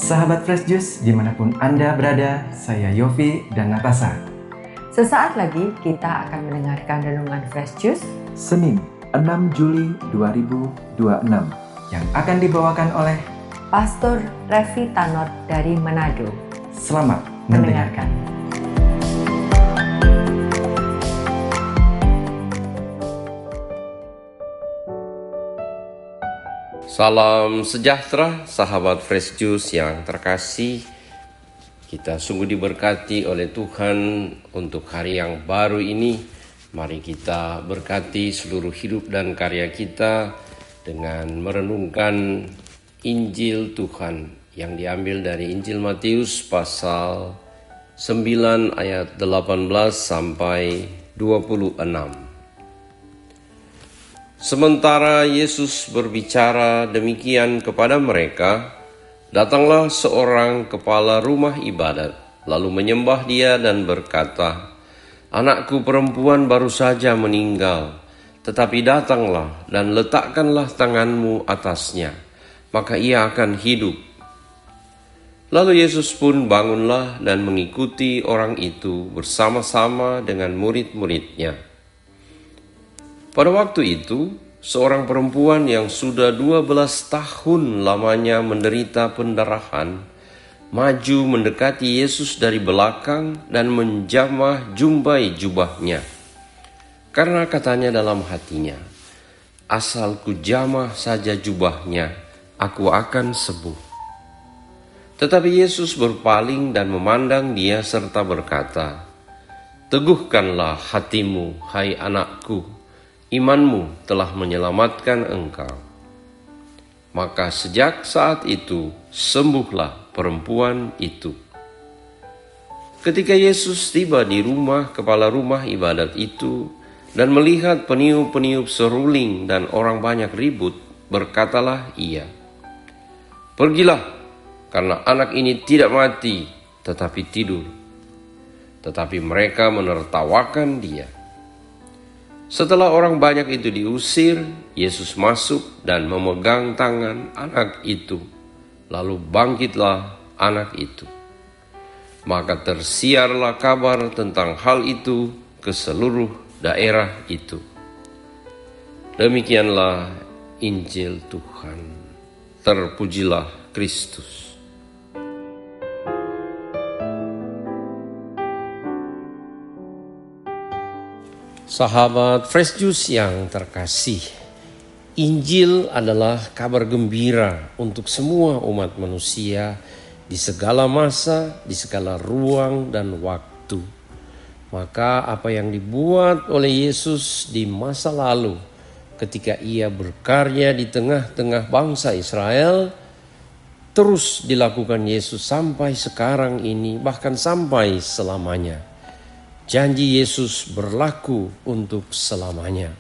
Sahabat Fresh Juice, dimanapun Anda berada, saya Yofi dan Natasha. Sesaat lagi kita akan mendengarkan renungan Fresh Juice Senin 6 Juli 2026 yang akan dibawakan oleh Pastor Revi Tanor dari Manado. Selamat mendengarkan. Salam sejahtera sahabat Fresh Juice yang terkasih. Kita sungguh diberkati oleh Tuhan untuk hari yang baru ini. Mari kita berkati seluruh hidup dan karya kita dengan merenungkan Injil Tuhan yang diambil dari Injil Matius pasal 9 ayat 18 sampai 26. Sementara Yesus berbicara demikian kepada mereka, datanglah seorang kepala rumah ibadat, lalu menyembah dia dan berkata, "Anakku perempuan baru saja meninggal, tetapi datanglah dan letakkanlah tanganmu atasnya, maka ia akan hidup." Lalu Yesus pun bangunlah dan mengikuti orang itu bersama-sama dengan murid-muridnya. Pada waktu itu, seorang perempuan yang sudah 12 tahun lamanya menderita pendarahan, maju mendekati Yesus dari belakang dan menjamah jumbai jubahnya. Karena katanya dalam hatinya, "Asal ku jamah saja jubahnya, aku akan sembuh." Tetapi Yesus berpaling dan memandang dia serta berkata, "Teguhkanlah hatimu, hai anakku, imanmu telah menyelamatkan engkau." Maka sejak saat itu sembuhlah perempuan itu. Ketika Yesus tiba di rumah kepala rumah ibadat itu dan melihat peniup-peniup seruling dan orang banyak ribut, berkatalah ia, "Pergilah, karena anak ini tidak mati tetapi tidur." Tetapi mereka menertawakan dia. Setelah orang banyak itu diusir, Yesus masuk dan memegang tangan anak itu. Lalu bangkitlah anak itu. Maka tersiarlah kabar tentang hal itu ke seluruh daerah itu. Demikianlah Injil Tuhan. Terpujilah Kristus. Sahabat Fresh Juice yang terkasih, Injil adalah kabar gembira untuk semua umat manusia di segala masa, di segala ruang dan waktu. Maka apa yang dibuat oleh Yesus di masa lalu ketika ia berkarya di tengah-tengah bangsa Israel, terus dilakukan Yesus sampai sekarang ini, bahkan sampai selamanya. Janji Yesus berlaku untuk selamanya.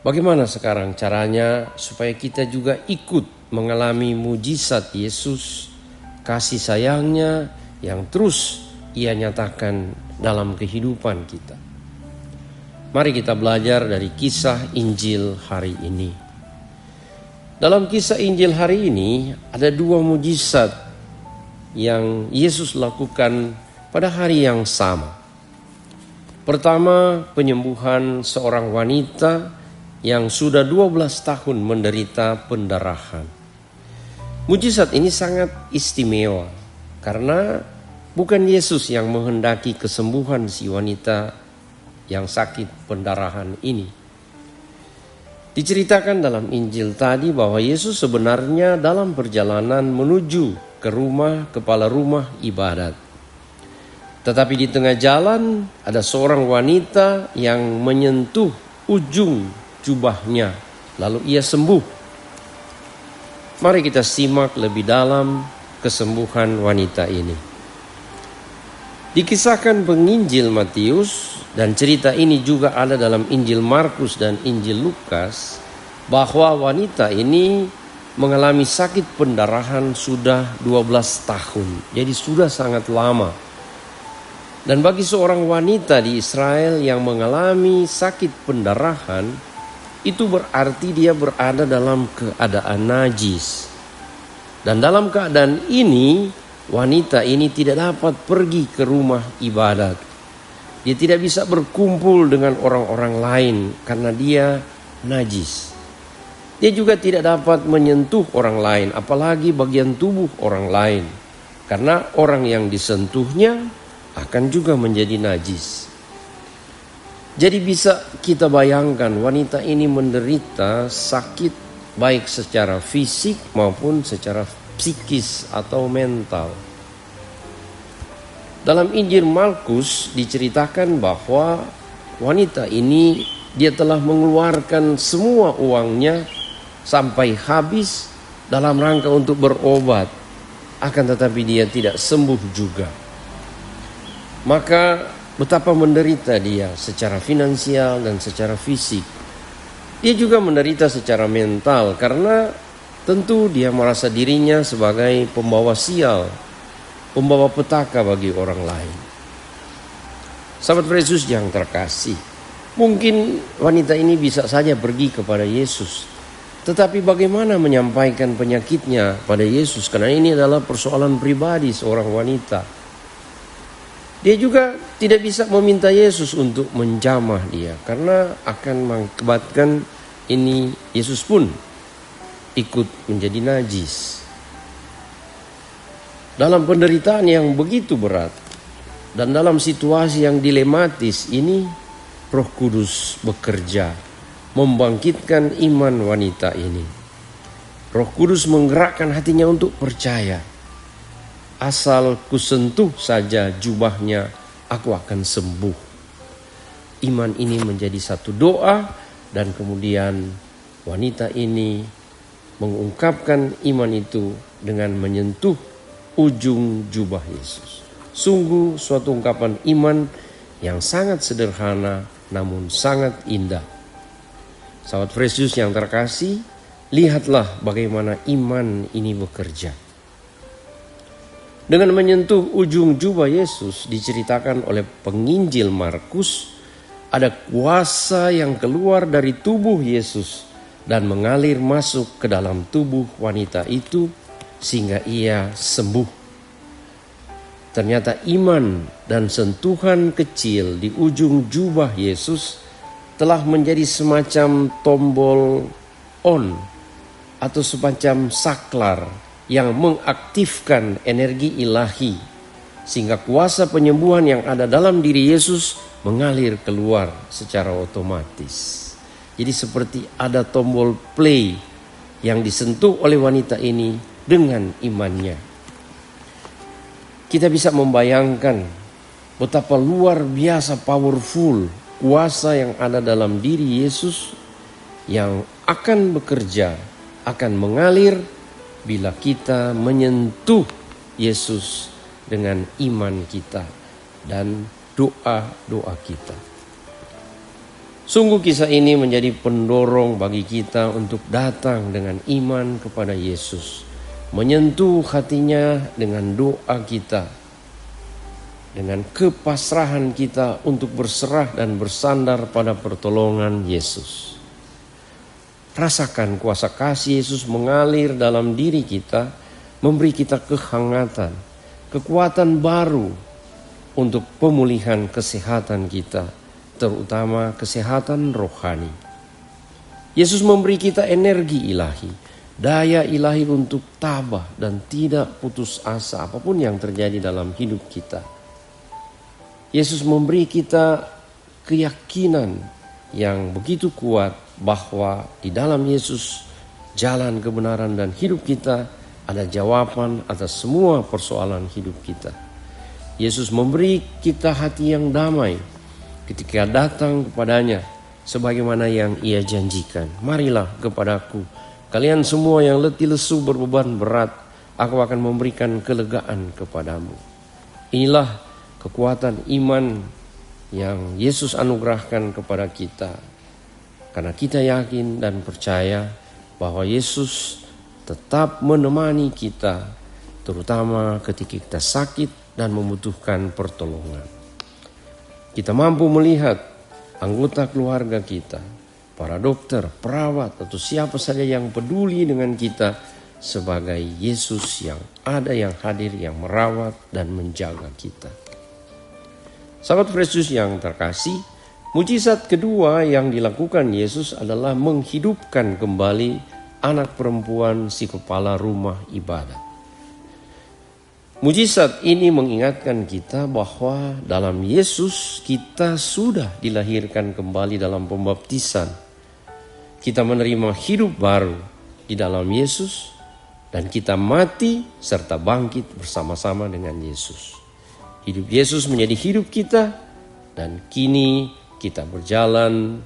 Bagaimana sekarang caranya supaya kita juga ikut mengalami mujizat Yesus, kasih sayangnya yang terus ia nyatakan dalam kehidupan kita? Mari kita belajar dari kisah Injil hari ini. Dalam kisah Injil hari ini ada 2 mujizat yang Yesus lakukan pada hari yang sama. Pertama, penyembuhan seorang wanita yang sudah 12 tahun menderita pendarahan. Mujizat ini sangat istimewa karena bukan Yesus yang menghendaki kesembuhan si wanita yang sakit pendarahan ini. Diceritakan dalam Injil tadi bahwa Yesus sebenarnya dalam perjalanan menuju ke rumah kepala rumah ibadat. Tetapi di tengah jalan ada seorang wanita yang menyentuh ujung jubahnya, lalu ia sembuh. Mari kita simak lebih dalam kesembuhan wanita ini. Dikisahkan penginjil Matius dan cerita ini juga ada dalam Injil Markus dan Injil Lukas, bahwa wanita ini mengalami sakit pendarahan sudah 12 tahun. Jadi sudah sangat lama. Dan bagi seorang wanita di Israel yang mengalami sakit pendarahan, itu berarti dia berada dalam keadaan najis. Dan dalam keadaan ini, wanita ini tidak dapat pergi ke rumah ibadat. Dia tidak bisa berkumpul dengan orang-orang lain karena dia najis. Dia juga tidak dapat menyentuh orang lain, apalagi bagian tubuh orang lain. Karena orang yang disentuhnya akan juga menjadi najis. Jadi bisa kita bayangkan wanita ini menderita sakit baik secara fisik maupun secara psikis atau mental. Dalam Injil Markus diceritakan bahwa wanita ini dia telah mengeluarkan semua uangnya sampai habis dalam rangka untuk berobat. Akan tetapi dia tidak sembuh juga. Maka betapa menderita dia secara finansial dan secara fisik. Dia juga menderita secara mental karena tentu dia merasa dirinya sebagai pembawa sial, pembawa petaka bagi orang lain. Sahabat Yesus yang terkasih, mungkin wanita ini bisa saja pergi kepada Yesus. Tetapi bagaimana menyampaikan penyakitnya pada Yesus? Karena ini adalah persoalan pribadi seorang wanita. Dia juga tidak bisa meminta Yesus untuk menjamah dia karena akan mengakibatkan ini Yesus pun ikut menjadi najis. Dalam penderitaan yang begitu berat dan dalam situasi yang dilematis ini, Roh Kudus bekerja membangkitkan iman wanita ini. Roh Kudus menggerakkan hatinya untuk percaya. Asal kusentuh saja jubahnya, aku akan sembuh. Iman ini menjadi satu doa dan kemudian wanita ini mengungkapkan iman itu dengan menyentuh ujung jubah Yesus. Sungguh suatu ungkapan iman yang sangat sederhana namun sangat indah. Sahabat Yesus yang terkasih, lihatlah bagaimana iman ini bekerja. Dengan menyentuh ujung jubah Yesus diceritakan oleh penginjil Markus, ada kuasa yang keluar dari tubuh Yesus dan mengalir masuk ke dalam tubuh wanita itu sehingga ia sembuh. Ternyata iman dan sentuhan kecil di ujung jubah Yesus telah menjadi semacam tombol on atau semacam saklar yang mengaktifkan energi ilahi sehingga kuasa penyembuhan yang ada dalam diri Yesus mengalir keluar secara otomatis. Jadi seperti ada tombol play yang disentuh oleh wanita ini dengan imannya. Kita bisa membayangkan betapa luar biasa powerful kuasa yang ada dalam diri Yesus yang akan bekerja, akan mengalir bila kita menyentuh Yesus dengan iman kita dan doa-doa kita. Sungguh kisah ini menjadi pendorong bagi kita untuk datang dengan iman kepada Yesus. Menyentuh hatinya dengan doa kita. Dengan kepasrahan kita untuk berserah dan bersandar pada pertolongan Yesus. Rasakan kuasa kasih Yesus mengalir dalam diri kita, memberi kita kehangatan, kekuatan baru untuk pemulihan kesehatan kita, terutama kesehatan rohani. Yesus memberi kita energi ilahi, daya ilahi untuk tabah dan tidak putus asa apapun yang terjadi dalam hidup kita. Yesus memberi kita keyakinan yang begitu kuat bahwa di dalam Yesus jalan kebenaran dan hidup kita ada jawaban atas semua persoalan hidup kita. Yesus memberi kita hati yang damai ketika datang kepadanya sebagaimana yang ia janjikan. Marilah kepadaku kalian semua yang letih lesu berbeban berat, aku akan memberikan kelegaan kepadamu. Inilah kekuatan iman yang Yesus anugerahkan kepada kita. Karena kita yakin dan percaya bahwa Yesus tetap menemani kita, terutama ketika kita sakit dan membutuhkan pertolongan. Kita mampu melihat anggota keluarga kita, para dokter, perawat, atau siapa saja yang peduli dengan kita, sebagai Yesus yang ada, yang hadir, yang merawat dan menjaga kita. Sahabat Fresh Juice yang terkasih, mujizat kedua yang dilakukan Yesus adalah menghidupkan kembali anak perempuan si kepala rumah ibadat. Mujizat ini mengingatkan kita bahwa dalam Yesus kita sudah dilahirkan kembali dalam pembaptisan. Kita menerima hidup baru di dalam Yesus dan kita mati serta bangkit bersama-sama dengan Yesus. Hidup Yesus menjadi hidup kita dan kini kita berjalan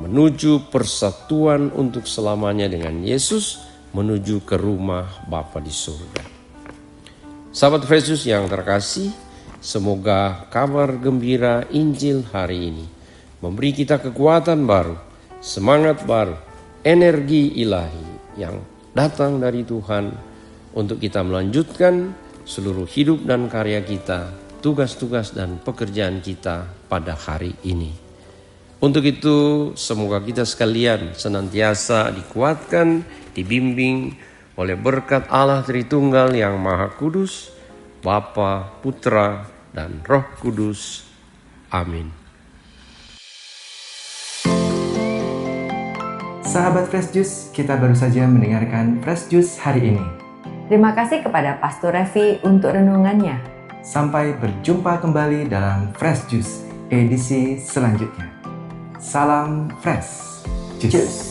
menuju persatuan untuk selamanya dengan Yesus, menuju ke rumah Bapa di surga. Sahabat Fresh Juice yang terkasih, semoga kabar gembira Injil hari ini memberi kita kekuatan baru, semangat baru, energi ilahi yang datang dari Tuhan untuk kita melanjutkan seluruh hidup dan karya kita, tugas-tugas dan pekerjaan kita pada hari ini. Untuk itu, semoga kita sekalian senantiasa dikuatkan, dibimbing oleh berkat Allah Tritunggal yang Maha Kudus, Bapa, Putra, dan Roh Kudus. Amin. Sahabat Fresh Juice, kita baru saja mendengarkan Fresh Juice hari ini. Terima kasih kepada Pastor Revi untuk renungannya. Sampai berjumpa kembali dalam Fresh Juice edisi selanjutnya. Salam Fresh Juice.